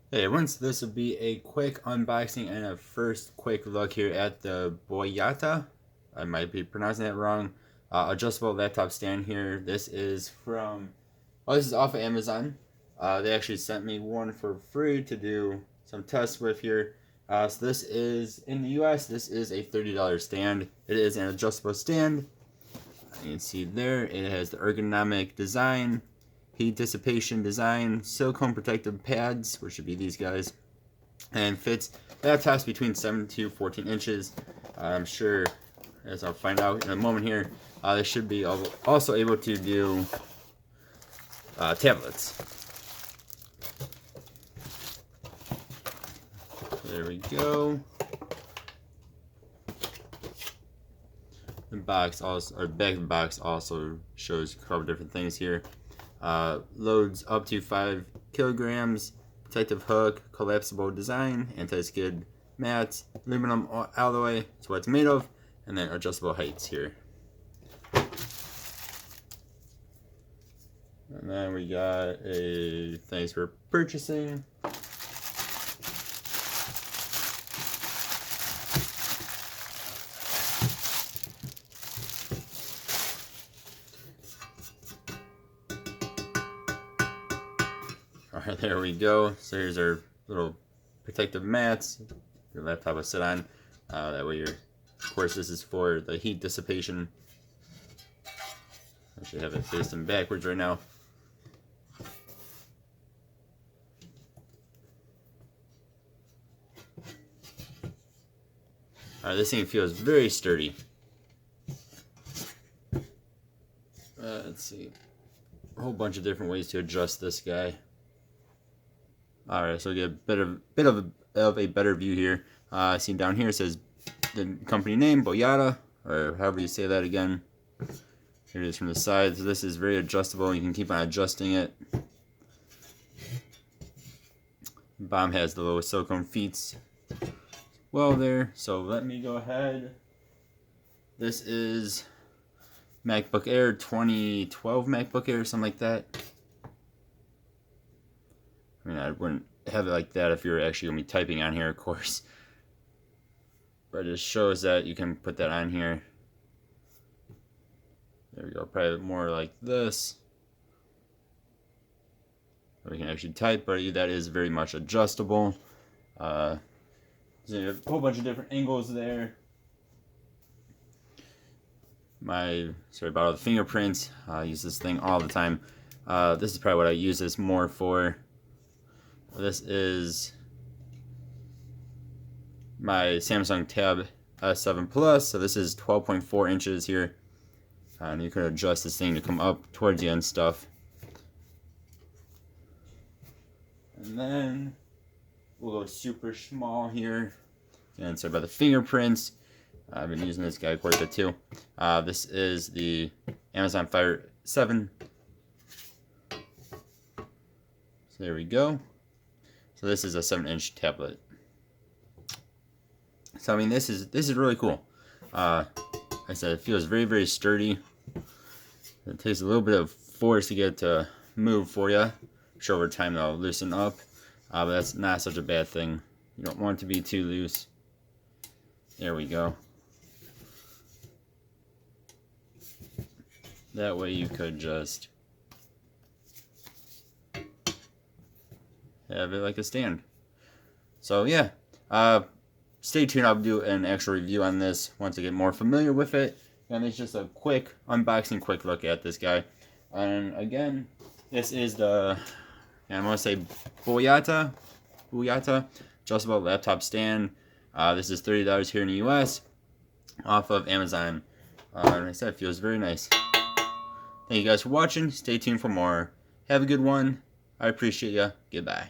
Hey everyone, so this will be a quick unboxing and a first quick look here at the Boyata, I might be pronouncing that wrong, adjustable laptop stand here. This is this is off of Amazon. They actually sent me one for free to do some tests with here. So this is, in the US, this is a $30 stand. It is an adjustable stand. You can see there, it has the ergonomic design, heat dissipation design, silicone protective pads, which should be these guys, and fits laptops between 7 to 14 inches. I'm sure, as I'll find out in a moment here, they should be also able to do tablets. There we go. The box also, or back of the box also shows a couple different things here. Loads up to 5 kilograms, protective hook, collapsible design, anti-skid mats, aluminum alloy, that's what it's made of, and then adjustable heights here. And then we got a thanks for purchasing. Alright, there we go. So here's our little protective mats your laptop will sit on. That way of course this is for the heat dissipation. I should have it facing backwards right now. Alright, this thing feels very sturdy. Let's see. A whole bunch of different ways to adjust this guy. Alright, so we get a bit of a better view here. See down here it says the company name, Boyata, or however you say that again. Here it is from the side. So this is very adjustable. You can keep on adjusting it. The bottom has the little silicone feet well there. So let me go ahead. This is MacBook Air 2012 MacBook Air, something like that. I mean, I wouldn't have it like that if you were actually going to be typing on here, of course. But it just shows that you can put that on here. There we go, probably more like this. We can actually type, but that is very much adjustable. There's a whole bunch of different angles there. Sorry about all the fingerprints. I use this thing all the time. This is probably what I use this more for. This is my Samsung Tab S7 Plus, so this is 12.4 inches here. And you can adjust this thing to come up towards you and stuff. And then we'll go super small here. And sorry about the fingerprints. I've been using this guy quite a bit too. This is the Amazon Fire 7. So there we go. So this is a 7-inch tablet. So I mean, this is really cool. Like I said, it feels very, very sturdy. It takes a little bit of force to get it to move for you. I'm sure over time they'll loosen up, but that's not such a bad thing. You don't want it to be too loose. There we go. That way you could just have it like a stand. So yeah, stay tuned. I'll do an actual review on this once I get more familiar with it. And it's just a quick unboxing, quick look at this guy. And again, this is the, I'm going to say Boyata Adjustable Laptop Stand. This is $30 here in the US off of Amazon. Like I said, it feels very nice. Thank you guys for watching. Stay tuned for more. Have a good one. I appreciate you. Goodbye.